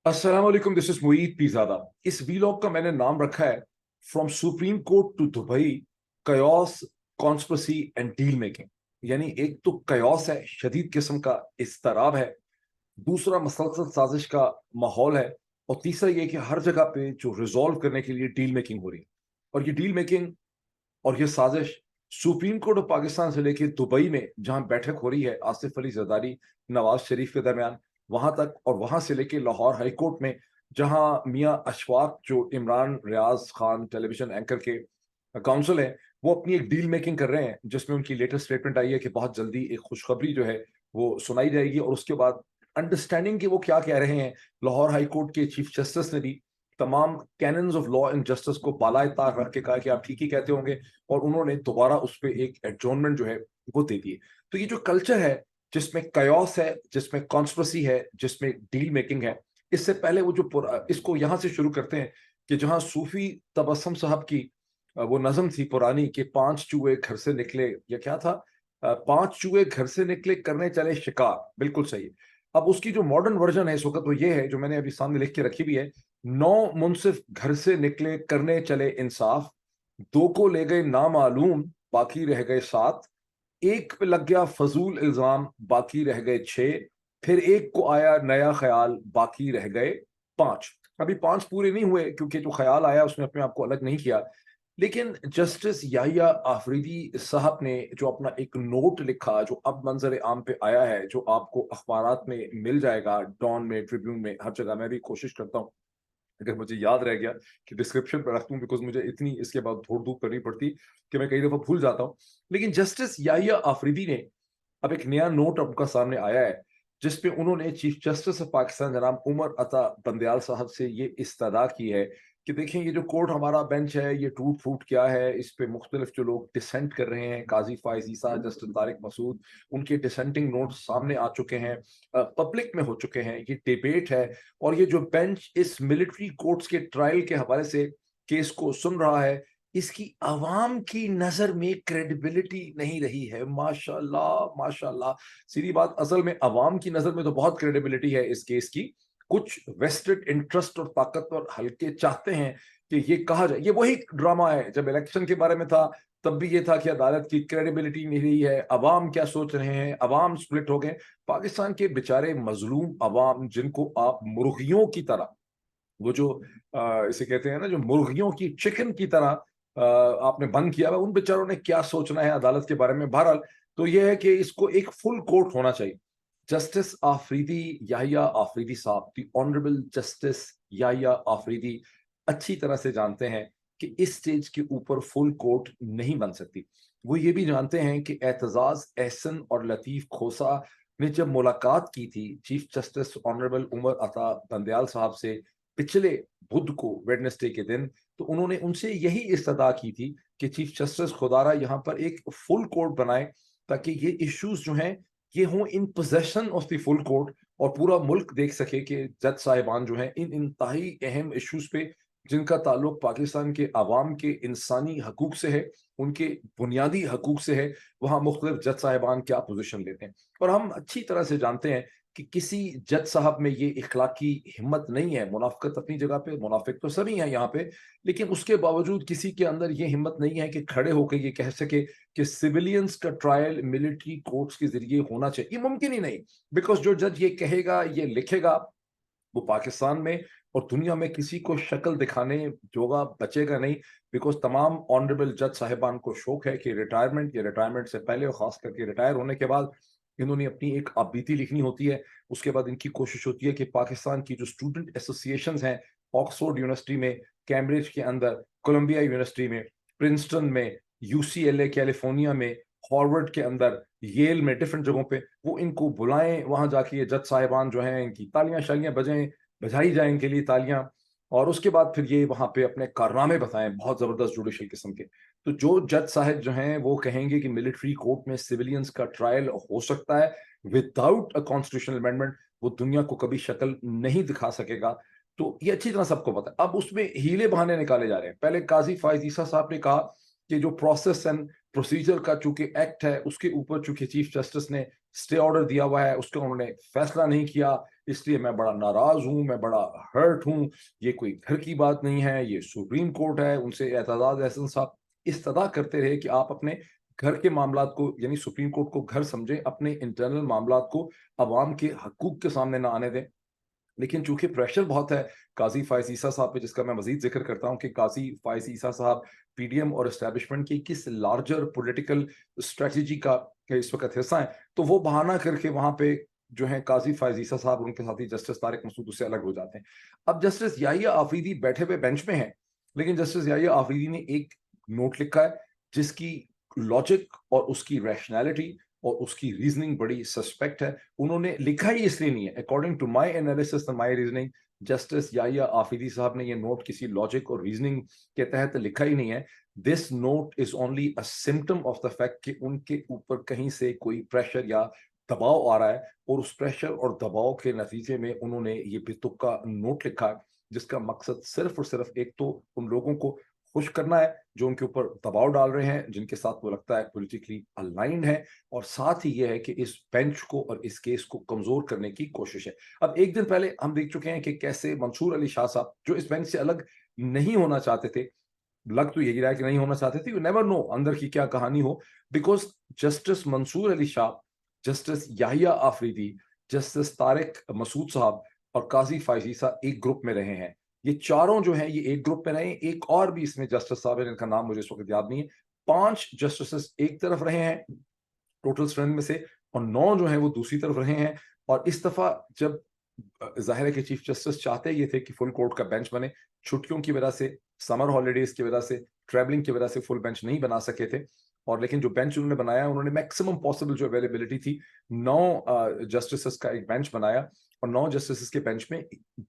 अस्सलाम वालेकुम, this is Moeed पीजादा। इस वीलॉग का मैंने नाम रखा है from Supreme Court to Dubai, chaos, conspiracy and deal making. यानी एक तो कयोस है, शदीद किस्म का इस्तराब है। दूसरा मसलसल साजिश का माहौल है। और तीसरा ये कि हर जगह पे जो रिजॉल्व करने के लिए डील मेकिंग हो रही है। और ये डील मेकिंग और ये साजिश सुप्रीम कोर्ट ऑफ पाकिस्तान से लेके दुबई में जहां बैठक हो रही है आसिफ अली जरदारी, नवाज शरीफ के दरमियान, वहां तक, और वहां से लेके लाहौर हाई कोर्ट में जहां मियां अशफाक जो इमरान रियाज खान टेलीविजन एंकर के काउंसिल है, वो अपनी एक डील मेकिंग कर रहे हैं, जिसमें उनकी लेटेस्ट स्टेटमेंट आई है कि बहुत जल्दी एक खुशखबरी जो है वो सुनाई जाएगी। और उसके बाद अंडरस्टैंडिंग कि वो क्या कह रहे हैं, लाहौर हाई कोर्ट के चीफ जस्टिस ने भी तमाम cannons of law and justice को बालाए ताक रख के कहा कि आप ठीक ही कहते होंगे, और उन्होंने दोबारा उस पर एक एडजॉर्नमेंट जो है वो दे दिए। तो ये जो कल्चर है जिसमें कयोस है, जिसमें कॉन्स्पिरेसी है, जिसमें डील मेकिंग है, इससे पहले वो जो इसको यहां से शुरू करते हैं कि जहां सूफी तबस्सुम साहब की वो नज़म थी पुरानी कि पांच चूहे घर से निकले, या क्या था, पांच चूहे घर से निकले करने चले शिकार। बिल्कुल सही है। अब उसकी जो मॉडर्न वर्जन है इस वक्त वो ये है, जो मैंने अभी सामने लिख के रखी भी है। नौ मुंसिफ घर से निकले करने चले इंसाफ, दो को ले गए नामालूम, बाकी रह गए सात, एक पे लग गया फजूल इल्जाम, बाकी रह गए छह, फिर एक को आया नया ख्याल, बाकी रह गए पांच। अभी पांच पूरे नहीं हुए क्योंकि जो ख्याल आया उसने अपने आप को अलग नहीं किया। लेकिन जस्टिस याहिया आफरीदी साहब ने जो अपना एक नोट लिखा, जो अब मंजर आम पे आया है, जो आपको अखबारात में मिल जाएगा, डॉन में, ट्रिब्यून में, हर जगह। मैं भी कोशिश करता हूँ अगर मुझे याद रह गया कि डिस्क्रिप्शन पर रख दूं, बिकॉज मुझे इतनी इसके बाद धोड़ धूप करनी पड़ती कि मैं कई दफा भूल जाता हूँ। लेकिन जस्टिस याहिया आफरीदी ने अब एक नया नोट उनका सामने आया है, जिसपे उन्होंने चीफ जस्टिस ऑफ पाकिस्तान जनाब उमर अता बंदयाल साहब से ये इस्तदा की है कि देखें, ये जो कोर्ट हमारा बेंच है ये टूट फूट क्या है। इस पे मुख्तलिफ जो लोग डिसेंट कर रहे हैं, काजी फायज ईसा, जस्टिस तारिक मसूद, उनके डिसेंटिंग नोट्स सामने आ चुके हैं, पब्लिक में हो चुके हैं, ये डिबेट है। और ये जो बेंच इस मिलिट्री कोर्ट्स के ट्रायल के हवाले से केस को सुन रहा है, इसकी अवाम की नजर में क्रेडिबिलिटी नहीं रही है। माशाल्लाह माशाल्लाह। सीधी बात, असल में अवाम की नजर में तो बहुत क्रेडिबिलिटी है इस केस की। कुछ वेस्टेड इंटरेस्ट और ताकतवर हल्के चाहते हैं कि ये कहा जाए, ये वही ड्रामा है जब इलेक्शन के बारे में था, तब भी ये था कि अदालत की क्रेडिबिलिटी नहीं रही है, अवाम क्या सोच रहे हैं, अवाम स्प्लिट हो गए। पाकिस्तान के बेचारे मजलूम अवाम, जिनको आप मुर्गियों की तरह, वो जो इसे कहते हैं ना, जो मुर्गियों की चिकन की तरह आपने बंद किया हुआ, उन बेचारों ने क्या सोचना है अदालत के बारे में। बहरहाल, तो ये है कि इसको एक फुल कोर्ट होना चाहिए। जस्टिस आफरीदी, याहिया आफरीदी साहब, the honourable justice Yahya Afridi अच्छी तरह से जानते हैं कि इस स्टेज के ऊपर फुल कोर्ट नहीं बन सकती। वो ये भी जानते हैं कि एतजाज एहसन और लतीफ खोसा ने जब मुलाकात की थी chief justice honourable Umar Ata Bandial साहब से पिछले बुध को, वेडनेसडे के दिन, तो उन्होंने उनसे यही इस्तदा की थी कि चीफ जस्टिस खुदारा यहाँ पर एक फुल कोर्ट बनाए, ताकि ये इश्यूज जो हैं ये हों in possession of the full court, और पूरा मुल्क देख सके कि जज साहिबान जो हैं इन इंतहाई अहम इश्यूज पे, जिनका ताल्लुक पाकिस्तान के अवाम के इंसानी हकूक से है, उनके बुनियादी हकूक से है, वहाँ मुख्तलिफ जज साहिबान क्या पोजिशन लेते हैं। और हम अच्छी तरह से जानते हैं कि किसी जज साहब में ये इखलाकी हिम्मत नहीं है। मुनाफिकत अपनी जगह पे, मुनाफिक तो सभी हैं यहाँ पे, लेकिन उसके बावजूद किसी के अंदर ये हिम्मत नहीं है कि खड़े होकर ये कह सके कि सिविलियंस का ट्रायल मिलिट्री कोर्ट्स के जरिए होना चाहिए। ये मुमकिन ही नहीं, बिकॉज जो जज ये कहेगा, ये लिखेगा, वो पाकिस्तान में और दुनिया में किसी को शक्ल दिखाने जोगा बचेगा नहीं। बिकॉज तमाम ऑनरेबल जज साहिबान को शौक है कि रिटायरमेंट या रिटायरमेंट से पहले, और खास करके रिटायर होने के बाद, इन्होंने अपनी एक आपबीती लिखनी होती है। उसके बाद इनकी कोशिश होती है कि पाकिस्तान की जो स्टूडेंट एसोसिएशन हैं, ऑक्सफोर्ड यूनिवर्सिटी में, कैम्ब्रिज के अंदर, कोलंबिया यूनिवर्सिटी में, प्रिंसटन में, यूसीएलए कैलिफोर्निया में, हार्वर्ड के अंदर, येल में, डिफरेंट जगहों पे वो इनको बुलाएं, वहां जाके ये जज साहिबान जो हैं इनकी तालियां शालियां बजाएं, बजाई जाए इनके लिए तालियां, और उसके बाद फिर ये वहां पे अपने कारनामे बताएं बहुत जबरदस्त जुडिशल किस्म के। तो जो जज साहब जो हैं वो कहेंगे कि मिलिट्री कोर्ट में सिविलियंस का ट्रायल हो सकता है विदाउट अ कॉन्स्टिट्यूशनल अमेंडमेंट, वो दुनिया को कभी शक्ल नहीं दिखा सकेगा। तो ये अच्छी तरह सबको पता है। अब उसमें हीले बहाने निकाले जा रहे हैं। पहले काजी फायज ईसा साहब ने कहा कि जो प्रोसेस एंड प्रोसीजर का चूंकि एक्ट है, उसके ऊपर चूंकि चीफ जस्टिस ने स्टे ऑर्डर दिया हुआ है, उसका उन्होंने फैसला नहीं किया, इसलिए मैं बड़ा नाराज हूं, मैं बड़ा हर्ट हूं, ये कोई घर की बात नहीं है, ये सुप्रीम कोर्ट है, उनसे एतजाज एहसन साहब इस्तदा करते रहे कि आप अपने घर के मामलात को, यानी सुप्रीम कोर्ट को घर समझें, अपने इंटरनल मामलात को अवाम के हकूक के सामने ना आने दें। लेकिन चूंकि प्रेशर बहुत है काजी फायज ईसा साहब पे, जिसका मैं मजीद जिक्र करता हूं कि काजी फायज ईसा साहब पीडीएम और एस्टेब्लिशमेंट की किस लार्जर पॉलिटिकल स्ट्रेटजी का इस वक्त हिस्सा है, तो वो बहाना करके वहां पे जो है काजी फायज ईसा साहब और उनके साथी जस्टिस तारिक मसूद उससे अलग हो जाते हैं। अब जस्टिस याहिया आफरीदी बैठे हुए बेंच में है, लेकिन जस्टिस याहिया आफरीदी ने एक नोट लिखा है जिसकी लॉजिक और उसकी रैशनैलिटी और उसकी रीजनिंग बड़ी सस्पेक्ट है। उन्होंने लिखा ही इसलिए नहीं है, according to my analysis and my reasoning, justice Yahya Afridi साहब ने ये नोट किसी लॉजिक और रीजनिंग के तहत लिखा ही नहीं है। This note is only a symptom of the fact कि उनके ऊपर कहीं से कोई प्रेशर या दबाव आ रहा है, और उस प्रेशर और दबाव के नतीजे में उन्होंने ये बेतुका नोट लिखा है, जिसका मकसद सिर्फ और सिर्फ एक तो उन लोगों को खुश करना है जो उनके ऊपर दबाव डाल रहे हैं, जिनके साथ वो लगता है पॉलिटिकली अलाइंड है, और साथ ही ये है कि इस बेंच को और इस केस को कमजोर करने की कोशिश है। अब एक दिन पहले हम देख चुके हैं कि कैसे मंसूर अली शाह साहब, जो इस बेंच से अलग नहीं होना चाहते थे, लग तो यही रहा है कि नहीं होना चाहते थे, यू नेवर नो अंदर की क्या कहानी हो, because justice Mansoor Ali Shah, justice Yahya Afridi, justice Tariq Masood साहब और काजी फायज ईसा एक ग्रुप में रहे हैं। ये चारों जो हैं ये एक ग्रुप में रहे हैं। एक और भी इसमें जस्टिस साहब है जिनका नाम मुझे इस वक्त याद नहीं है। 5 जस्टिस एक तरफ रहे हैं टोटल स्ट्रेंथ में से, और 9 जो हैं वो दूसरी तरफ रहे हैं। और इस दफा जब जाहिर है कि चीफ जस्टिस चाहते ये थे कि फुल कोर्ट का बेंच बने, छुट्टियों की वजह से, समर हॉलीडेज की वजह से, ट्रैवलिंग की वजह से फुल बेंच नहीं बना सके थे, और लेकिन जो बेंच उन्होंने बनाया, उन्होंने मैक्सिमम पॉसिबल जो अवेलेबिलिटी थी 9 जस्टिस का एक बेंच बनाया, और 9 जस्टिस के बेंच में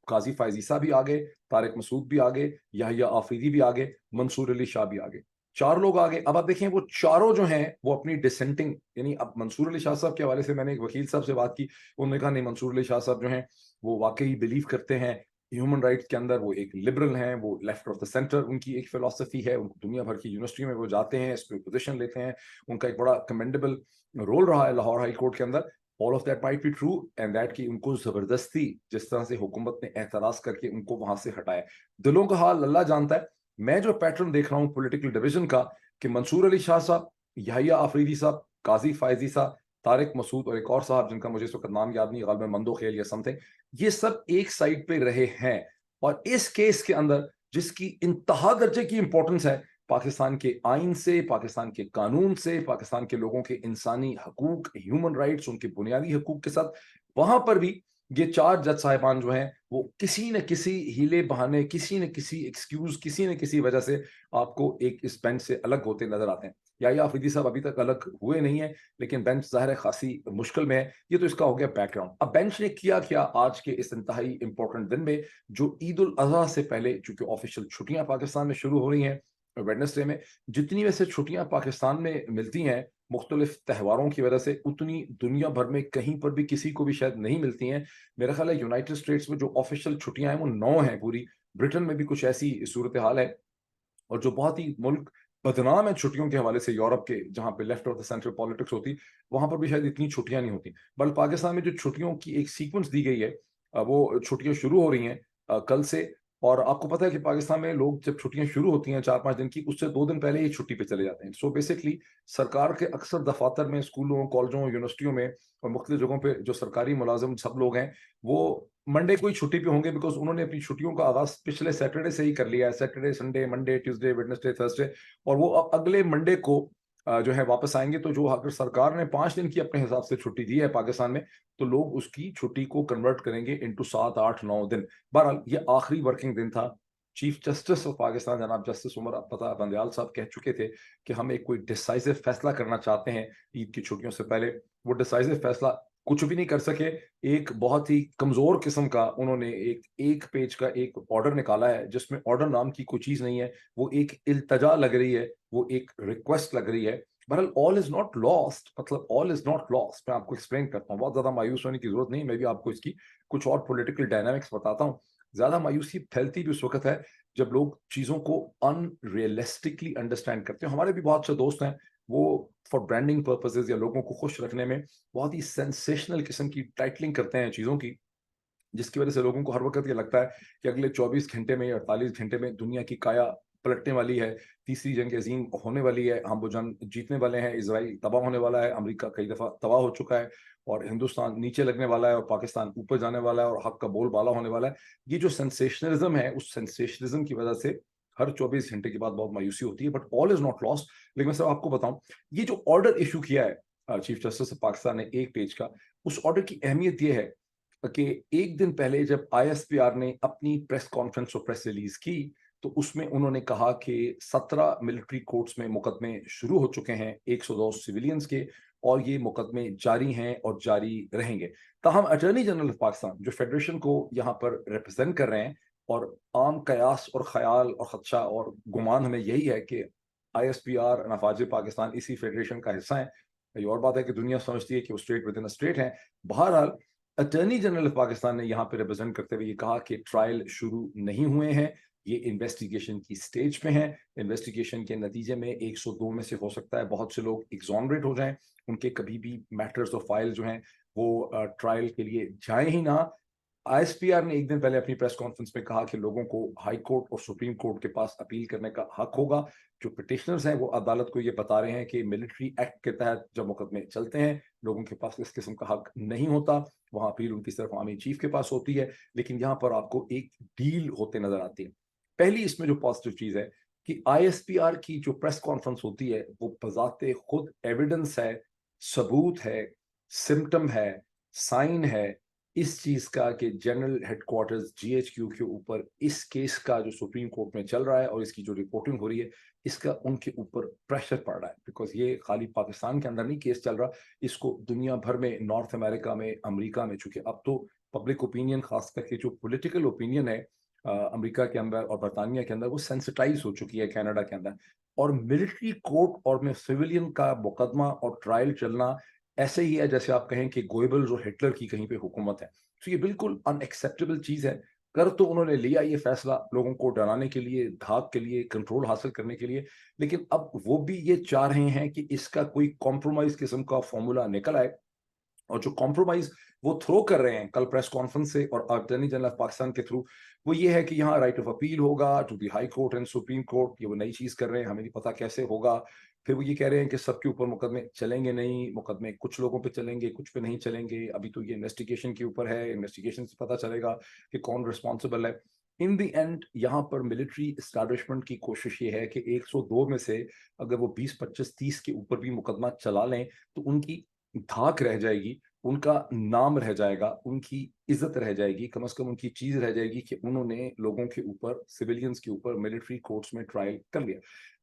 काजी फायज ईसा भी आ गए, तारिक मसूद भी आ गए, याहिया आफरीदी भी आ गए, मंसूर अली शाह भी आ गए, 4 लोग आ गए। अब आप देखें वो चारों जो हैं वो अपनी डिसेंटिंग, यानी अब मंसूर अली शाह साहब के हवाले से मैंने एक वकील साहब से बात की, उन्होंने कहा नहीं, मंसूर अली शाह साहब जो हैं वो वाकई बिलीव करते हैं ह्यूमन राइट्स के अंदर, वो एक लिबरल हैं, वो लेफ्ट ऑफ द सेंटर उनकी एक फिलॉसफी है, उनको दुनिया भर की यूनिवर्सिटी में वो जाते हैं, इस पर पोजिशन लेते हैं, उनका एक बड़ा कमेंडेबल रोल रहा है लाहौर हाई कोर्ट के अंदर। All of that might be true and that कि उनको जबरदस्ती जिस तरह से हुकूमत ने एतराज करके उनको वहां से हटाया, दिलों का हाल अल्लाह जानता है। मैं जो पैटर्न देख रहा हूँ पॉलिटिकल डिवीजन का, कि मंसूर अली शाह साहब, याहिया आफरीदी साहब, काजी फायजी साहब, तारिक मसूद और एक और साहब जिनका मुझे इस वक्त नाम याद नहीं, गालिबन मंदो खेल या समथिंग, ये सब एक साइड पे रहे हैं। और इस केस के अंदर जिसकी इंतहा दर्जे की इंपॉर्टेंस है पाकिस्तान के आइन से, पाकिस्तान के कानून से, पाकिस्तान के लोगों के इंसानी हकूक, ह्यूमन राइट्स, उनके बुनियादी हकूक के साथ, वहां पर भी ये 4 जज साहिबान जो हैं वो किसी न किसी हीले बहाने, किसी न किसी एक्सक्यूज, किसी न किसी वजह से आपको एक इस बेंच से अलग होते नजर आते हैं। याहिया आफरीदी साहब अभी तक अलग हुए नहीं है, लेकिन बेंच ज़ाहिर है खासी मुश्किल में है। ये तो इसका हो गया बैकग्राउंड। अब बेंच ने किया क्या आज के इस इंतहाई इंपॉर्टेंट दिन में, जो ईद उल अजहा से पहले, चूंकि ऑफिशियल छुट्टियां पाकिस्तान में शुरू हो रही हैं वेडनेसडे में, जितनी वैसे छुट्टियां पाकिस्तान में मिलती हैं मुख्तलिफ त्योहारों की वजह से, उतनी दुनिया भर में कहीं पर भी किसी को भी शायद नहीं मिलती हैं। मेरा ख्याल है यूनाइटेड स्टेट्स में जो ऑफिशियल छुट्टियां हैं वो 9 हैं पूरी, ब्रिटेन में भी कुछ ऐसी सूरत हाल है, और जो बहुत ही मुल्क बदनाम है छुट्टियों के हवाले से, यूरोप के जहां पे left of the central politics होती, वहां पर भी शायद इतनी छुट्टियां नहीं होती। बल्कि पाकिस्तान में जो छुट्टियों की एक सीक्वेंस दी गई है, वो छुट्टियां शुरू हो रही हैं कल से। और आपको पता है कि पाकिस्तान में लोग जब छुट्टियां शुरू होती हैं 4-5 दिन की, उससे 2 दिन पहले ही छुट्टी पे चले जाते हैं। सो बेसिकली सरकार के अक्सर दफातर में, स्कूलों, कॉलेजों, यूनिवर्सिटियों में और मुख्तलिफ जगहों पे जो सरकारी मुलाजिम सब लोग हैं, वो मंडे को ही छुट्टी पे होंगे, बिकॉज उन्होंने अपनी छुट्टियों का आगाज पिछले सैटरडे से ही कर लिया है। Saturday, Sunday, Monday, Tuesday, Wednesday, Thursday, और वो अब अगले मंडे को जो है वापस आएंगे। तो जो अगर सरकार ने 5 दिन की अपने हिसाब से छुट्टी दी है पाकिस्तान में, तो लोग उसकी छुट्टी को कन्वर्ट करेंगे इनटू 7, 8, 9 दिन। बहरहाल ये आखिरी वर्किंग दिन था। चीफ जस्टिस ऑफ पाकिस्तान जनाब जस्टिस उमर पता बंदयाल साहब कह चुके थे कि हम एक कोई डिसाइसिव फैसला करना चाहते हैं ईद की छुट्टियों से पहले। वो डिसाइसिव फैसला कुछ भी नहीं कर सके। एक बहुत ही कमजोर किस्म का उन्होंने एक पेज का एक ऑर्डर निकाला है, जिसमें ऑर्डर नाम की कोई चीज नहीं है, वो एक इल्तजा लग रही है, वो एक रिक्वेस्ट लग रही है। बहरहाल ऑल इज नॉट लॉस्ट, मतलब ऑल इज नॉट लॉस्ट। मैं आपको एक्सप्लेन करता हूँ, बहुत ज्यादा मायूस होने की जरूरत नहीं, मैं भी आपको इसकी कुछ और पॉलिटिकल डायनामिक्स बताता हूँ। ज्यादा मायूसी फैलती भी उस वक्त है जब लोग चीजों को अनरियलिस्टिकली अंडरस्टैंड करते हैं। हमारे भी बहुत से दोस्त हैं وہ فॉर برانڈنگ पर्पसेस या लोगों को खुश रखने में बहुत ही सेंसेशनल किस्म की टाइटलिंग करते हैं चीज़ों की, जिसकी वजह से लोगों को हर वक्त ये लगता है कि अगले 24 घंटे में या 48 घंटे में दुनिया की काया पलटने वाली है, तीसरी जंग अजीम होने वाली है, हम वो जंग जीतने वाले हैं, इजराइल तबाह होने वाला है, अमेरिका कई दफ़ा तबाह हो चुका है और हिंदुस्तान नीचे लगने वाला है और पाकिस्तान ऊपर जाने वाला है और हक का बोलबाला होने वाला है। ये जो सेंसेशनलिज्म है, उस सेंसेशनलिज्म की वजह से हर 24 घंटे के बाद बहुत मायूसी होती है, but all is not lost. लेकिन मैं सिर्फ आपको बताऊं, ये जो ऑर्डर इशू किया है चीफ जस्टिस ऑफ पाकिस्तान ने एक पेज का, उस ऑर्डर की अहमियत ये है कि एक दिन पहले जब आईएसपीआर ने अपनी प्रेस कॉन्फ्रेंस और प्रेस रिलीज की, तो उसमें उन्होंने कहा कि 17 मिलिट्री कोर्ट्स में मुकदमे शुरू हो चुके हैं 102 सिविलियंस के, और ये मुकदमे जारी हैं और जारी रहेंगे। ताहम अटॉर्नी जनरल ऑफ पाकिस्तान जो फेडरेशन को यहाँ पर रिप्रेजेंट कर रहे हैं, और आम कयास और ख्याल और खदशा और गुमान हमें यही है कि आईएसपीआर नफाज पाकिस्तान इसी फेडरेशन का हिस्सा है। ये और बात है कि दुनिया समझती है कि वो स्टेट विद इन स्टेट है। बहरहाल अटॉर्नी जनरल ऑफ पाकिस्तान ने यहाँ पे रिप्रेजेंट करते हुए ये कहा कि ट्रायल शुरू नहीं हुए हैं, ये इन्वेस्टिगेशन की स्टेज पे हैं। इन्वेस्टिगेशन के नतीजे में 102 में से हो सकता है बहुत से लोग एग्जॉनरेट हो जाएं, उनके कभी भी मैटर्स और फाइल जो हैं वो ट्रायल के लिए जाए ही ना। आईएसपीआर ने एक दिन पहले अपनी प्रेस कॉन्फ्रेंस में कहा कि लोगों को हाई कोर्ट और सुप्रीम कोर्ट के पास अपील करने का हक होगा। जो पिटिशनर्स हैं वो अदालत को ये बता रहे हैं कि मिलिट्री एक्ट के तहत जब मुकदमे चलते हैं, लोगों के पास इस किस्म का हक नहीं होता, वहां अपील उनकी सिर्फ आर्मी चीफ के पास होती है। लेकिन यहाँ पर आपको एक डील होते नजर आती है। पहली इसमें जो पॉजिटिव चीज है कि आईएसपीआर की जो प्रेस कॉन्फ्रेंस होती है वो बजाते खुद एविडेंस है, सबूत है, सिम्टम है, साइन है इस चीज का कि जनरल हेडक्वार्टर्स जीएचक्यू के ऊपर इस केस का जो सुप्रीम कोर्ट में चल रहा है और इसकी जो रिपोर्टिंग हो रही है, इसका उनके ऊपर प्रेशर पड़ रहा है। बिकॉज ये खाली पाकिस्तान के अंदर नहीं केस चल रहा, इसको दुनिया भर में, नॉर्थ अमेरिका में, अमेरिका में, चूंकि अब तो पब्लिक ओपिनियन, खास करके जो पॉलिटिकल ओपिनियन है अमेरिका के अंदर और बरतानिया के अंदर, वो सेंसिटाइज हो चुकी है कनाडा के अंदर। और मिलिट्री कोर्ट और में सिविलियन का मुकदमा और ट्रायल चलना ऐसे ही है जैसे आप कहें कि गोएबल्स और हिटलर की कहीं पे हुकूमत है। तो ये बिल्कुल अनएक्सेप्टेबल चीज है। कर तो उन्होंने लिया ये फैसला लोगों को डराने के लिए, धाक के लिए, कंट्रोल हासिल करने के लिए, लेकिन अब वो भी ये चाह रहे हैं कि इसका कोई कॉम्प्रोमाइज किस्म का फॉर्मूला निकल आए। और जो कॉम्प्रोमाइज वो थ्रो कर रहे हैं कल प्रेस कॉन्फ्रेंस से और अटॉर्नी जनरल ऑफ पाकिस्तान के थ्रू, वो ये है कि यहाँ राइट ऑफ अपील होगा to the high court and supreme court. ये वो नई चीज कर रहे हैं, हमें नहीं पता कैसे होगा। फिर वो ये कह रहे हैं कि सबके ऊपर मुकदमे चलेंगे नहीं, मुकदमे कुछ लोगों पे चलेंगे, कुछ पे नहीं चलेंगे। अभी तो ये इन्वेस्टिगेशन के ऊपर है, इन्वेस्टिगेशन से पता चलेगा कि कौन रिस्पॉन्सिबल है। इन दी एंड यहाँ पर मिलिट्री एस्टैब्लिशमेंट की कोशिश ये है कि 102 में से अगर वो 20, 25, 30 के ऊपर भी मुकदमा चला लें तो उनकी धाक रह जाएगी, उनका नाम रह जाएगा, उनकी इज्जत रह जाएगी, कम से कम उनकी चीज रह जाएगी कि उन्होंने लोगों के ऊपर, सिविलियंस के ऊपर मिलिट्री कोर्ट्स में ट्रायल कर लिया।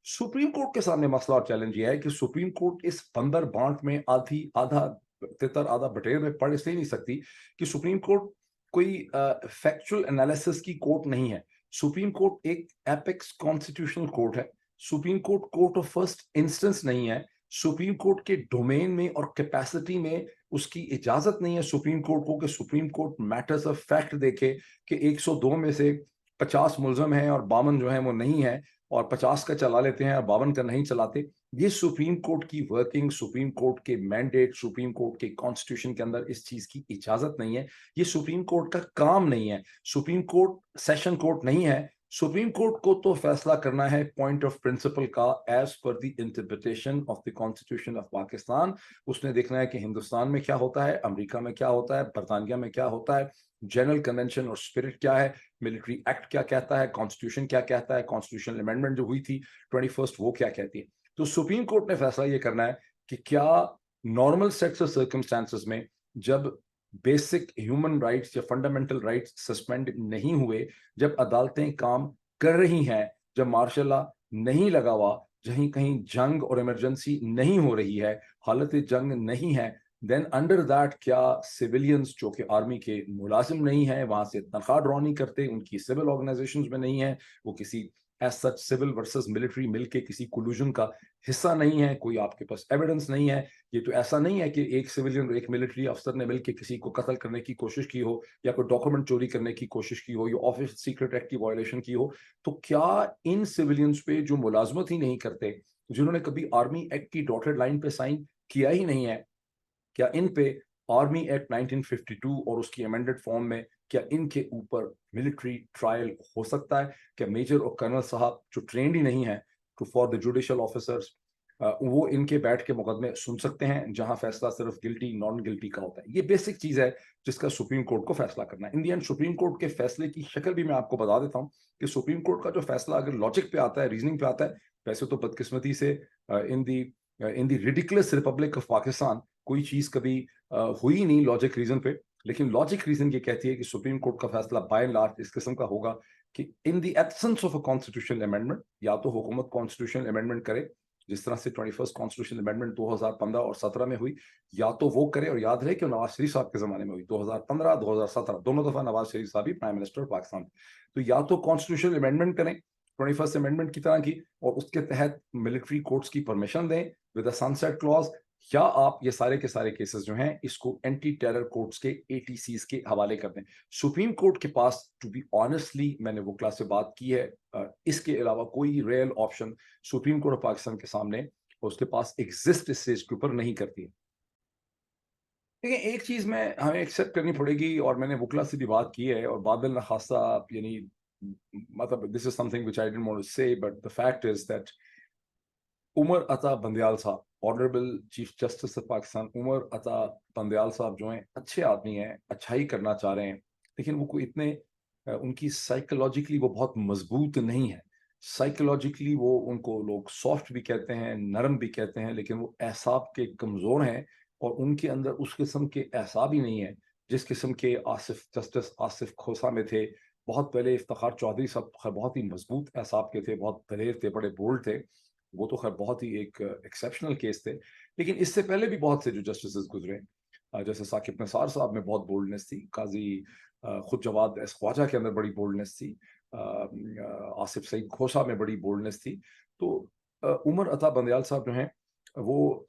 सुप्रीम कोर्ट के सामने मसला और चैलेंज ये है कि सुप्रीम कोर्ट इस बंदर बांट में आधी आधा तितर आधा बटेर में पड़ इसलिए नहीं सकती कि सुप्रीम कोर्ट कोई फैक्चुअल एनालिसिस की कोर्ट नहीं है। सुप्रीम कोर्ट एक एपेक्स कॉन्स्टिट्यूशनल कोर्ट है। Supreme court court of first instance नहीं है। सुप्रीम कोर्ट के डोमेन में और कैपेसिटी में उसकी इजाजत नहीं है सुप्रीम कोर्ट को कि supreme court matters of fact देखे कि 102 में से 50 मुलजम हैं और 52 जो हैं वो नहीं है, और 50 का चला लेते हैं और 52 का नहीं चलाते। ये सुप्रीम कोर्ट की वर्किंग, सुप्रीम कोर्ट के मैंडेट, सुप्रीम कोर्ट के कॉन्स्टिट्यूशन के अंदर इस चीज की इजाजत नहीं है। ये सुप्रीम कोर्ट का काम नहीं है। सुप्रीम कोर्ट सेशन कोर्ट नहीं है। सुप्रीम कोर्ट को तो फैसला करना है पॉइंट ऑफ प्रिंसिपल का, as per the interpretation of the constitution of Pakistan. उसने देखना है कि हिंदुस्तान में क्या होता है, अमेरिका में क्या होता है, बरतानिया में क्या होता है, जनरल कन्वेंशन और स्पिरिट क्या है, मिलिट्री एक्ट क्या कहता है, कॉन्स्टिट्यूशन क्या कहता है, कॉन्स्टिट्यूशनल अमेंडमेंट जो हुई थी 21 वो क्या कहती है। तो सुप्रीम कोर्ट ने फैसला ये करना है कि क्या नॉर्मल सेट्स ऑफ सर्कमस्टांसेस में, जब बेसिक ह्यूमन राइट्स या फंडामेंटल राइट्स सस्पेंड नहीं हुए, जब अदालतें काम कर रही हैं, जब मार्शल लॉ नहीं लगा हुआ, जहीं कहीं जंग और इमरजेंसी नहीं हो रही है, हालत जंग नहीं है, देन अंडर दैट क्या सिविलियंस जो कि आर्मी के मुलाजिम नहीं है, वहां से तनख्वाह ड्रॉ नहीं करते, उनकी सिविल ऑर्गेनाइजेशंस में नहीं है, वो किसी as such civil versus military मिलके किसी कोलूजन का हिस्सा नहीं है, कोई आपके पास एविडेंस नहीं है। ये तो ऐसा नहीं है कि एक सिविलियन और एक मिलिट्री अफसर ने मिलकर किसी को कत्ल करने की कोशिश की हो, या कोई डॉक्यूमेंट चोरी करने की कोशिश की हो, या ऑफिस सीक्रेट एक्ट की वायलेशन की हो। तो क्या इन सिविलियंस पे जो मुलाजमत ही नहीं करते, जिन्होंने कभी आर्मी एक्ट की डॉटेड लाइन पे साइन किया ही नहीं है, क्या इन पे आर्मी एक्ट 1952 और उसकी अमेंडेड फॉर्म में क्या इनके ऊपर मिलिट्री ट्रायल हो सकता है? क्या मेजर और कर्नल साहब जो ट्रेंड ही नहीं है to for the judicial officers, वो इनके बैठ के मुकदमे सुन सकते हैं जहां फैसला सिर्फ गिल्टी नॉन गिल्टी का होता है? ये बेसिक चीज है जिसका सुप्रीम कोर्ट को फैसला करना है। इन दी एंड सुप्रीम कोर्ट के फैसले की शक्ल भी मैं आपको बता देता हूँ कि सुप्रीम कोर्ट का जो फैसला अगर लॉजिक पे आता है, रीजनिंग पे आता है, वैसे तो बदकिस्मती से इन दी रिडिकुलस रिपब्लिक ऑफ पाकिस्तान कोई चीज कभी हुई नहीं लॉजिक रीजन पे, लेकिन लॉजिक रीजन ये कहती है कि सुप्रीम कोर्ट का फैसला बाय एंड लार्ज इस किस्म का होगा कि in the absence of a constitutional amendment, या तो हुकूमत कॉन्स्टिट्यूशनल अमेंडमेंट करे जिस तरह से 21st कॉन्स्टिट्यूशनल अमेंडमेंट 2015 और 17 में हुई, या तो वो करे, और याद रहे कि नवाज शरीफ साहब के जमाने में हुई 2015 2017 दोनों दफा नवाज शरीफ साहब ही प्राइम मिनिस्टर पाकिस्तान, तो या तो कॉन्स्टिट्यूशनल अमेंडमेंट करें 21st अमेंडमेंट की तरह की और उसके तहत मिलिट्री कोर्ट्स की परमिशन दें विद अ सनसेट क्लॉज, या आप ये सारे के सारे केसेस जो हैं इसको एंटी टेरर कोर्ट्स के एटीसीज के हवाले कर दें। सुप्रीम कोर्ट के पास टू बी ऑनेस्टली, मैंने वो क्लास से बात की है, इसके अलावा कोई real option supreme court of Pakistan के सामने उसके पास एग्जिस्ट इस स्टेज के ऊपर नहीं करती है। देखिए, एक चीज में हमें एक्सेप्ट करनी पड़ेगी और मैंने वकला से भी बात की है और बादल न खासा, यानी मतलब this is something which I didn't want to say, but the fact is that Umar Ata Bandial साहब, honourable chief justice of Pakistan Umar Ata Bandial साहब जो हैं अच्छे आदमी हैं, अच्छाई करना चाह रहे हैं, लेकिन वो कोई इतने उनकी साइकोलॉजिकली वो बहुत मजबूत नहीं है। साइकोलॉजिकली वो, उनको लोग सॉफ्ट भी कहते हैं, नरम भी कहते हैं, लेकिन वो एहसाब के कमज़ोर हैं और उनके अंदर उस किस्म के एहसाब ही नहीं है जिस किस्म के आसिफ, जस्टिस आसिफ खोसा में थे। बहुत पहले इफ्तिखार चौधरी साहब बहुत ही मजबूत एहसाब के थे, बहुत दलेर थे, बड़े बोल्ड थे, वो तो खैर बहुत ही एक एक्सेप्शनल केस थे। लेकिन इससे पहले भी बहुत से जो जस्टिस गुजरे, जैसे साकिब निसार साहब में बहुत बोल्डनेस थी, काजी खुद जवाद एस ख्वाजा के अंदर बड़ी बोल्डनेस थी, आसिफ सईद खोसा में बड़ी बोल्डनेस थी। तो उमर अता बंदयाल साहब जो हैं वो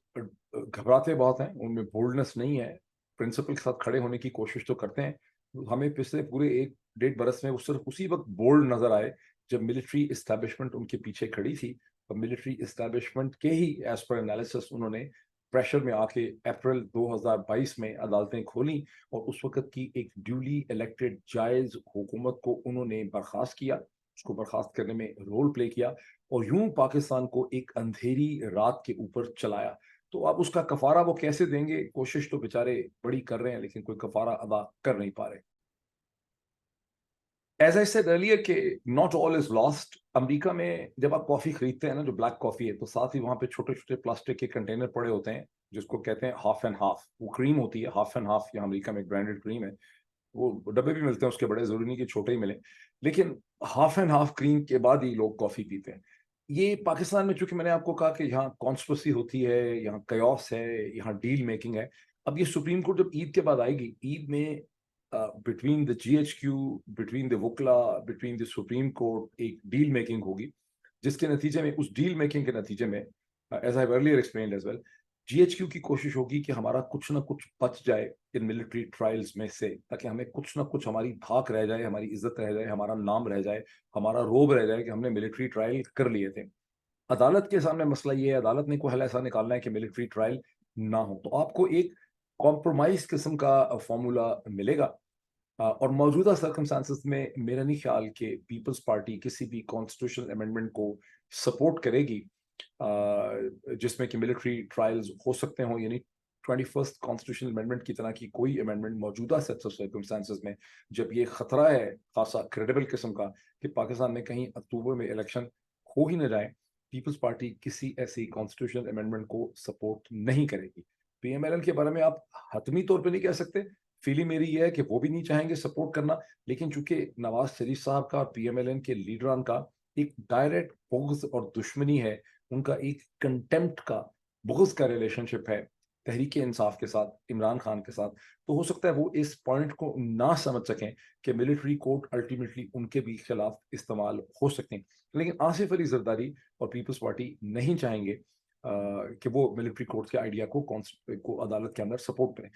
घबराते बहुत हैं, उनमें बोल्डनेस नहीं है, प्रिंसिपल के साथ खड़े होने की कोशिश तो करते हैं। हमें पिछले पूरे 1-1.5 बरस में वो सिर्फ उसी वक्त बोल्ड नजर आए जब मिलिट्री इस्टेब्लिशमेंट उनके पीछे खड़ी थी, और मिलिट्री इस्टेब्लिशमेंट के ही एज पर एनालिसिस उन्होंने प्रेशर में आके अप्रैल 2022 में अदालतें खोली और उस वक्त की एक ड्यूली इलेक्टेड जायज हुकूमत को उन्होंने बर्खास्त किया, उसको बर्खास्त करने में रोल प्ले किया और यूं पाकिस्तान को एक अंधेरी रात के ऊपर चलाया। तो अब उसका कफारा वो कैसे देंगे? कोशिश तो बेचारे बड़ी कर रहे हैं, लेकिन कोई कफारा अदा कर नहीं पा रहे। एज आई सेड अर्लियर कि not all is lost. America में जब आप कॉफी खरीदते हैं ना, जो ब्लैक कॉफी है, तो साथ ही वहां पे छोटे छोटे प्लास्टिक के कंटेनर पड़े होते हैं जिसको कहते हैं हाफ एंड हाफ। वो क्रीम होती है हाफ एंड हाफ, यहाँ अमेरिका में एक ब्रांडेड क्रीम है, वो डब्बे भी मिलते हैं उसके बड़े, जरूरी नहीं कि छोटे ही मिले, लेकिन हाफ एंड हाफ क्रीम के बाद ही लोग कॉफी पीते हैं। ये पाकिस्तान में, चूंकि मैंने आपको कहा कि यहाँ कॉन्स्पिरेसी होती है, यहाँ कयास है, यहाँ डील मेकिंग है। अब ये सुप्रीम कोर्ट जब ईद के बाद आएगी, ईद में between the GHQ, between the वकला, बिटवीन द सुप्रीम कोर्ट एक डील मेकिंग होगी, जिसके नतीजे में, उस डील मेकिंग के नतीजे में, as I earlier explained as well, GHQ की कोशिश होगी कि हमारा कुछ ना कुछ बच जाए इन मिलिट्री ट्रायल्स में से, ताकि हमें कुछ ना कुछ, हमारी धाक रह जाए, हमारी इज्जत रह जाए, हमारा नाम रह जाए, हमारा रोब रह जाए कि हमने मिलिट्री ट्रायल कर लिए थे। अदालत के सामने मसला ये है, अदालत ने कोई हल ऐसा निकालना है कि मिलिट्री ट्रायल ना हो, तो आपको एक कॉम्प्रोमाइज किस्म का फॉर्मूला मिलेगा। और मौजूदा सर्कमस्टांसिस में मेरा नहीं ख्याल कि पीपल्स पार्टी किसी भी कॉन्स्टिट्यूशनल अमेंडमेंट को सपोर्ट करेगी जिसमें कि मिलिट्री ट्रायल्स हो सकते हों, यानी 21st कॉन्स्टिट्यूशनल अमेंडमेंट की तरह की कोई अमेंडमेंट मौजूदा सेट्स ऑफ सर्कमस्टांसिस में, जब ये खतरा है खासा क्रेडिबल किस्म का कि पाकिस्तान में कहीं अक्टूबर में इलेक्शन हो ही न जाए, पीपल्स पार्टी किसी ऐसी कॉन्स्टिट्यूशनल अमेंडमेंट को सपोर्ट नहीं करेगी। पीएमएलएन के बारे में आप हतमी तौर पर नहीं कह सकते, फीलिंग मेरी ये है कि वो भी नहीं चाहेंगे सपोर्ट करना, लेकिन चूंकि नवाज शरीफ साहब का, पीएमएलएन के लीडरान का एक डायरेक्ट बुग़्ज़ और दुश्मनी है, उनका एक कंटेम्प्ट का, बुग़्ज़ का रिलेशनशिप है तहरीक इंसाफ के साथ, इमरान खान के साथ, तो हो सकता है वो इस पॉइंट को ना समझ सकें कि मिलिट्री कोर्ट अल्टीमेटली उनके भी खिलाफ इस्तेमाल हो सकते हैं। लेकिन आसिफ अली जरदारी और पीपल्स पार्टी नहीं चाहेंगे कि वो मिलिट्री कोर्ट के आइडिया को अदालत के अंदर सपोर्ट करें।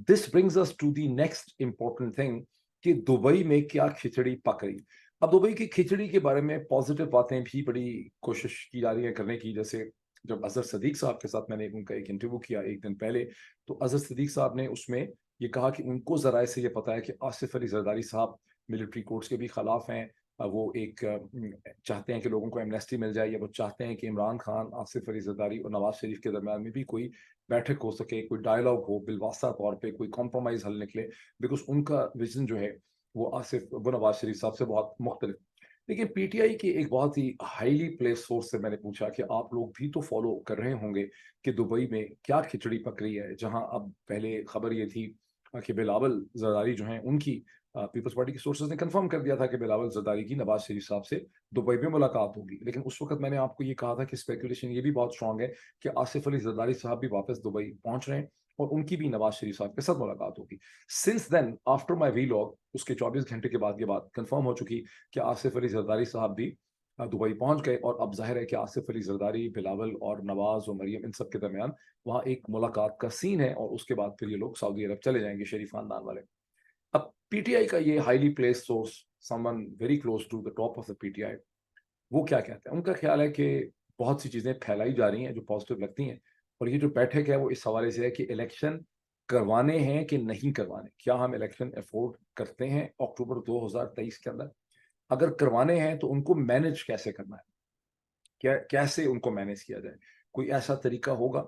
This brings us to the next important thing कि दुबई में क्या खिचड़ी पक रही। अब दुबई की खिचड़ी के बारे में पॉजिटिव बातें भी बड़ी कोशिश की जा रही है करने की, जैसे جب اظہر صدیق صاحب کے ساتھ میں نے ان کا ایک انٹرویو کیا ایک دن پہلے, تو اظہر صدیق صاحب نے اس میں یہ کہا کہ ان کو ذرائع سے یہ پتا ہے کہ آصف علی زرداری صاحب ملٹری کورٹس کے بھی خلاف ہیں, وہ ایک چاہتے ہیں کہ لوگوں کو ایمنیسٹی مل جائے, یا وہ چاہتے ہیں کہ عمران خان, آصف علی زرداری اور نواز شریف کے درمیان میں بھی کوئی بیٹھک ہو سکے, کوئی ڈائلاگ ہو, بالواسطہ طور پہ کوئی کمپرومائز حل نکلے, بیکاز ان کا ویژن جو ہے وہ نواز شریف صاحب سے بہت مختلف. لیکن پی ٹی آئی کی ایک بہت ہی ہائیلی پلیس سورس سے میں نے پوچھا کہ آپ لوگ بھی تو فالو کر رہے ہوں گے کہ دبئی میں کیا کھچڑی پک رہی ہے, جہاں اب پہلے خبر یہ تھی کہ بلاول زرداری جو ہیں ان کی پیپلز پارٹی کے سورسز نے کنفرم کر دیا تھا کہ بلاول زرداری کی نواز شریف صاحب سے دبئی میں ملاقات ہوگی, لیکن اس وقت میں نے آپ کو یہ کہا تھا کہ اسپیکولیشن یہ بھی بہت اسٹرانگ ہے کہ آصف علی زرداری صاحب بھی واپس دبئی پہنچ رہے ہیں اور ان کی بھی نواز شریف صاحب کے ساتھ ملاقات ہوگی. سنس دین آفٹر مائی وی لاگ, اس کے 24 گھنٹے کے بعد یہ بات کنفرم ہو چکی کہ آصف علی زرداری صاحب بھی دبئی پہنچ گئے, اور اب ظاہر ہے کہ آصف علی زرداری, بلاول اور نواز اور مریم ان سب کے درمیان وہاں ایک ملاقات کا سین ہے, اور اس کے بعد پھر یہ لوگ سعودی عرب چلے جائیں گے, شریف خاندان والے. اب پی ٹی آئی کا یہ highly placed source, some very close to the top of the P T I, وہ کیا کہتے ہیں؟ ان کا خیال ہے کہ بہت سی چیزیں پھیلائی جا رہی ہیں جو پازیٹیو لگتی ہیں, اور یہ جو بیٹھک ہے وہ اس حوالے سے ہے کہ الیکشن کروانے ہیں کہ نہیں کروانے, کیا ہم الیکشن افورڈ کرتے ہیں اکتوبر 2023 کے اندر, اگر کروانے ہیں تو ان کو مینج کیسے کرنا ہے, کیسے ان کو مینج کیا جائے, کوئی ایسا طریقہ ہوگا.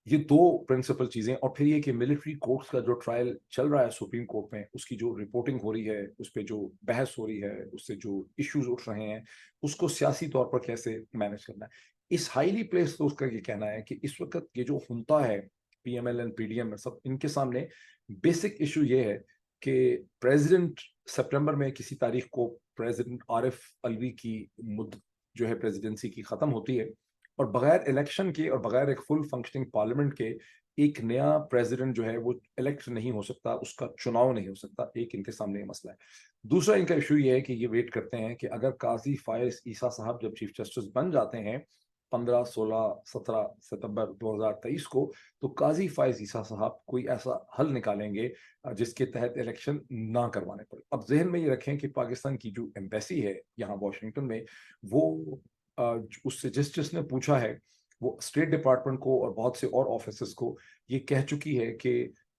یہ دو پرنسپل چیزیں, اور پھر یہ کہ ملٹری کورٹس کا جو ٹرائل چل رہا ہے سپریم کورٹ میں, اس کی جو رپورٹنگ ہو رہی ہے, اس پہ جو بحث ہو رہی ہے, اس سے جو ایشوز اٹھ رہے ہیں, اس کو سیاسی طور پر کیسے مینج کرنا ہے. اس ہائیلی پلیس تو اس کا یہ کہنا ہے کہ اس وقت یہ جو ہنتا ہے P M L N, P D M, سب ان کے سامنے بیسک ایشو یہ ہے کہ پریزیڈنٹ سپٹمبر میں کسی تاریخ کو پریزیڈنٹ عارف الوی کی مدت جو ہے پریزیڈنسی کی ختم ہوتی ہے, اور بغیر الیکشن کے اور بغیر ایک فل فنکشننگ پارلیمنٹ کے ایک نیا پریزیڈنٹ جو ہے وہ الیکٹ نہیں ہو سکتا, اس کا چناؤ نہیں ہو سکتا. ایک ان کے سامنے یہ مسئلہ ہے. دوسرا ان کا ایشو یہ ہے کہ یہ ویٹ کرتے ہیں کہ اگر قاضی فائز عیسیٰ صاحب جب چیف جسٹس بن جاتے ہیں 15, 16, 17 ستمبر 2023 کو, تو قاضی فائز عیسیٰ صاحب کوئی ایسا حل نکالیں گے جس کے تحت الیکشن نہ کروانے پڑے. اب ذہن میں یہ رکھیں کہ پاکستان کی جو ایمبیسی ہے یہاں واشنگٹن میں, وہ اس سے جس نے پوچھا ہے وہ اسٹیٹ ڈپارٹمنٹ کو اور بہت سے اور آفیسز کو یہ کہہ چکی ہے کہ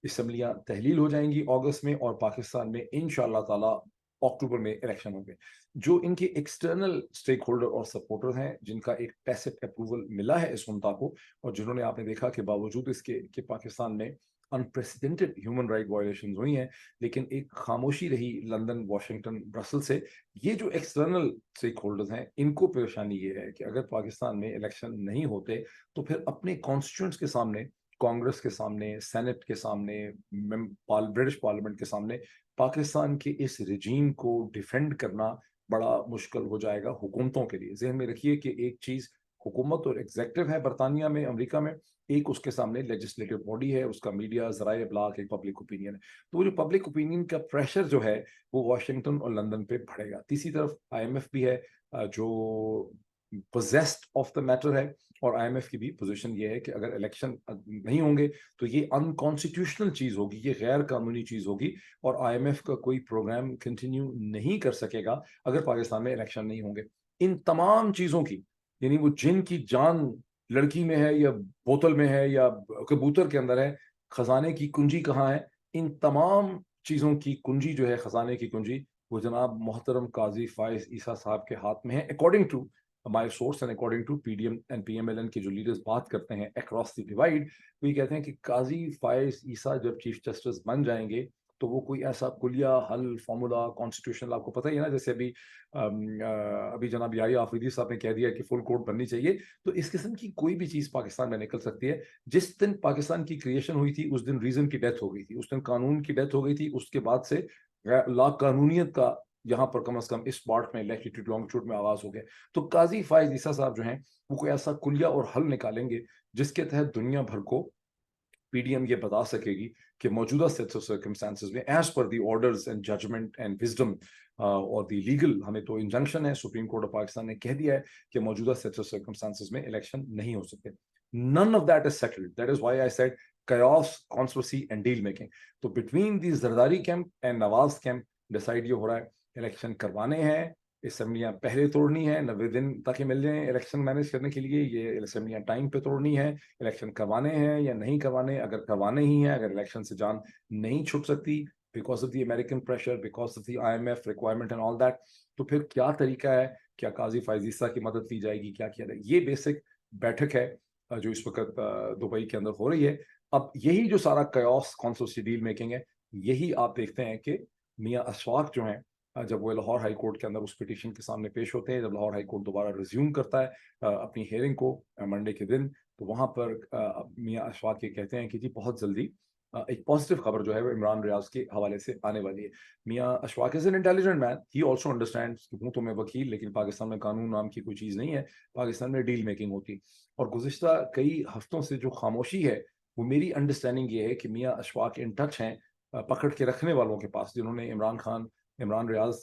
اسمبلیاں تحلیل ہو جائیں گی اگست میں, اور پاکستان میں انشاءاللہ تعالی اکتوبر میں الیکشن ہوں گے. جو ان کے ایکسٹرنل اسٹیک ہولڈر اور سپورٹر ہیں, جن کا ایک ٹیسٹ اپروول ملا ہے اس منتا کو, اور جنہوں نے آپ نے دیکھا کہ باوجود اس کے کہ پاکستان میں انپریسیڈنٹڈ ہیومن رائٹ وائلیشنز ہوئی ہیں, لیکن ایک خاموشی رہی لندن, واشنگٹن, برسل سے. یہ جو ایکسٹرنل اسٹیک ہولڈرز ہیں, ان کو پریشانی یہ ہے کہ اگر پاکستان میں الیکشن نہیں ہوتے تو پھر اپنے کانسٹیٹوئنٹس کے سامنے, کانگریس کے سامنے, سینٹ کے سامنے, برٹش پارلیمنٹ کے سامنے پاکستان کے اس رجیم کو ڈیفینڈ کرنا بڑا مشکل ہو جائے گا حکومتوں کے لیے. ذہن میں رکھیے کہ ایک چیز حکومت اور ایگزیکٹو ہے برطانیہ میں, امریکہ میں, ایک اس کے سامنے لیجسلیٹو باڈی ہے, اس کا میڈیا, ذرائع ابلاغ, ایک پبلک اوپینین ہے. تو وہ جو پبلک اوپینین کا پریشر جو ہے وہ واشنگٹن اور لندن پہ بڑھے گا. تیسری طرف آئی ایم ایف بھی ہے جو پوزیسڈ آف دا میٹر ہے, اور آئی ایم ایف کی بھی پوزیشن یہ ہے کہ اگر الیکشن نہیں ہوں گے تو یہ انکانسٹیٹیوشنل چیز ہوگی, یہ غیر قانونی چیز ہوگی, اور آئی ایم ایف کا کوئی پروگرام کنٹینیو نہیں کر سکے گا اگر پاکستان میں الیکشن نہیں ہوں گے. ان تمام چیزوں کی, یعنی وہ جن کی جان لڑکی میں ہے یا بوتل میں ہے یا کبوتر کے اندر ہے, خزانے کی کنجی کہاں ہے, ان تمام چیزوں کی کنجی جو ہے, خزانے کی کنجی, وہ جناب محترم قاضی فائز عیسیٰ صاحب کے ہاتھ میں ہے, according to my source and according to P D M and P M L N کے جو لیڈرز بات کرتے ہیں اکراس دی ڈیوائڈ. وہ یہ کہتے ہیں کہ قاضی فائز عیسیٰ جب چیف جسٹس بن جائیں گے تو وہ کوئی ایسا کلیہ حل فارمولا کانسٹیٹیوشنل, آپ کو پتہ ہی ہے نا, جیسے ابھی جناب یحییٰ آفریدی صاحب نے کہہ دیا کہ فل کورٹ بننی چاہیے, تو اس قسم کی کوئی بھی چیز پاکستان میں نکل سکتی ہے. جس دن پاکستان کی کریشن ہوئی تھی اس دن ریزن کی ڈیتھ ہو گئی تھی, اس دن قانون کی ڈیتھ ہو گئی تھی, اس کے بعد سے لا قانونیت کا یہاں پر کم از کم اس پارٹ میں لیٹیٹیوڈ لانگٹیوڈ میں آغاز ہو گیا. تو قاضی فائز عیسیٰ صاحب جو ہیں وہ کوئی ایسا کلیہ اور حل نکالیں گے جس کے تحت دنیا بھر کو پی ڈی ایم یہ بتا سکے گی کہ موجودہ سیٹس آف سرکمسٹانسز میں as per the orders and judgment and wisdom اور دی لیگل, ہمیں تو انجنکشن ہے, سپریم کورٹ آف پاکستان نے کہہ دیا ہے کہ موجودہ سیٹس آف سرکمسٹانسز میں الیکشن نہیں ہو سکتے. None of that is settled. That is why I said chaos, conspiracy and deal making. تو between the Zardari camp and Nawaz camp decide یہ ہو رہا ہے الیکشن کروانے ہیں اسمبلیاں پہلے توڑنی ہے 90 دن تاکہ مل جائیں الیکشن مینیج کرنے کے لیے, یہ اسمبلیاں ٹائم پہ توڑنی ہے, الیکشن کروانے ہیں یا نہیں کروانے, اگر کروانے ہی ہیں, اگر الیکشن سے جان نہیں چھٹ سکتی because of the American pressure, because of the IMF requirement and all that, تو پھر کیا طریقہ ہے, کیا قاضی فائز عیسیٰ کی مدد لی جائے گی, کیا کیا جائے, یہ بیسک بیٹھک ہے جو اس وقت دبئی کے اندر ہو رہی ہے. اب یہی جو سارا کیوس کانسپسی ڈیل میکنگ ہے, یہی آپ دیکھتے ہیں کہ میاں اشفاق جو ہیں جب وہ لاہور ہائی کورٹ کے اندر اس پٹیشن کے سامنے پیش ہوتے ہیں, جب لاہور ہائی کورٹ دوبارہ ریزیوم کرتا ہے اپنی ہیئرنگ کو منڈے کے دن, تو وہاں پر میاں اشفاق یہ کہتے ہیں کہ جی بہت جلدی ایک پازیٹیو خبر جو ہے وہ عمران ریاض کے حوالے سے آنے والی ہے. Mian Ashfaq is an intelligent man, he also understands کہ ہوں تو میں وکیل, لیکن پاکستان میں قانون نام کی کوئی چیز نہیں ہے, پاکستان میں ڈیل میکنگ ہوتی. اور گزشتہ کئی ہفتوں سے جو خاموشی ہے وہ میری انڈرسٹینڈنگ یہ ہے کہ میاں اشفاق ان ٹچ ہیں پکڑ کے رکھنے والوں کے پاس, جنہوں نے عمران ریاض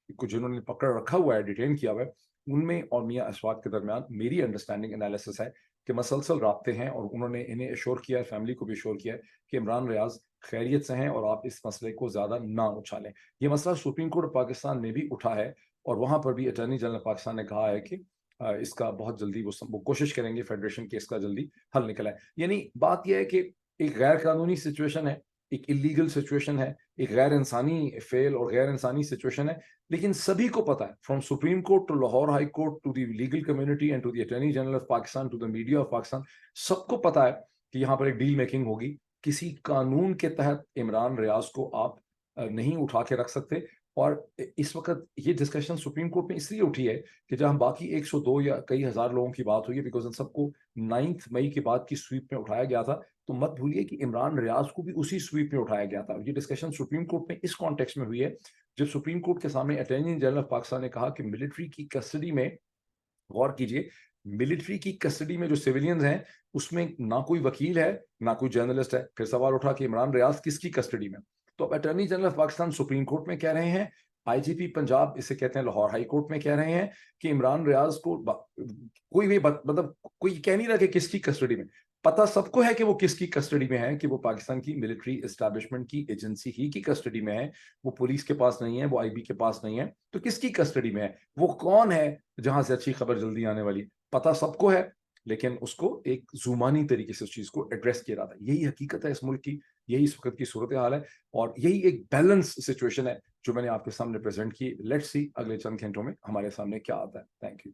کو جنہوں نے پکڑ رکھا ہوا ہے, ڈیٹین کیا ہوا ہے, ان میں اور میاں اشفاق کے درمیان میری انڈرسٹینڈنگ انالیسس ہے کہ مسلسل رابطے ہیں, اور انہوں نے انہیں ایشور کیا, فیملی کو بھی ایشور کیا کہ عمران ریاض خیریت سے ہیں اور آپ اس مسئلے کو زیادہ نہ اچھالیں. یہ مسئلہ سپریم کورٹ پاکستان نے بھی اٹھا ہے, اور وہاں پر بھی اٹارنی جنرل پاکستان نے کہا ہے کہ اس کا بہت جلدی وہ کوشش کریں گے فیڈریشن کے اس کا جلدی حل نکلا ہے. یعنی بات یہ ہے کہ ایک غیر قانونی سچویشن ہے, ایک اللیگل سچویشن ہے, ایک غیر انسانی فیل اور غیر انسانی سچویشن ہے, لیکن سبھی کو پتا ہے, from Supreme Court to Lahore High Court to the legal community and to the attorney general of Pakistan to the media of Pakistan, سب کو پتا ہے کہ یہاں پر ایک ڈیل میکنگ ہوگی. کسی قانون کے تحت عمران ریاض کو آپ نہیں اٹھا کے رکھ سکتے. اور اس وقت یہ ڈسکشن سپریم کورٹ میں اس لیے اٹھی ہے کہ جہاں باقی 102 یا کئی ہزار لوگوں کی بات ہوئی ہے, بیکاز ان سب کو 9 مئی کے بعد کی سویپ میں اٹھایا گیا تھا, تو مت بھولیے کہ عمران ریاض کو بھی اسی سویپ میں اٹھایا گیا تھا. یہ ڈسکشن سپریم کورٹ میں اس کانٹیکس میں ہوئی ہے جب سپریم کورٹ کے سامنے اٹارنی جنرل آف پاکستان نے کہا کہ ملٹری کی کسٹڈی میں, غور کیجئے, ملٹری کی کسٹڈی میں جو سیولینز ہیں اس میں نہ کوئی وکیل ہے نہ کوئی جرنلسٹ ہے. پھر سوال اٹھا کہ عمران ریاض کس کی کسٹڈی میں, تو اب attorney general of Pakistan supreme court میں کہہ رہے ہیں, IGP پنجاب اسے کہتے ہیں لاہور ہائی کورٹ میں کہہ رہے ہیں کہ عمران ریاض کو کوئی بھی مطلب کوئی کہہ نہیں رہا کہ کس کی کسٹڈی میں, پتہ سب کو ہے کہ وہ کس کی کسٹڈی میں ہے, کہ وہ پاکستان کی ملٹری اسٹیبلشمنٹ کی ایجنسی ہی کی کسٹڈی میں ہے, وہ پولیس کے پاس نہیں ہے, وہ IB کے پاس نہیں ہے, تو کس کی کسٹڈی میں ہے, وہ کون ہے جہاں سے اچھی خبر جلدی آنے والی, پتہ سب کو ہے, لیکن اس کو ایک زمانی طریقے سے اس چیز کو ایڈریس کیا رہا تھا. یہی حقیقت ہے اس ملک کی, یہی اس وقت کی صورتحال ہے, اور یہی ایک بیلنس سچویشن ہے جو میں نے آپ کے سامنے پریزنٹ کی. لیٹس سی اگلے چند گھنٹوں میں ہمارے سامنے کیا آتا ہے. Thank you.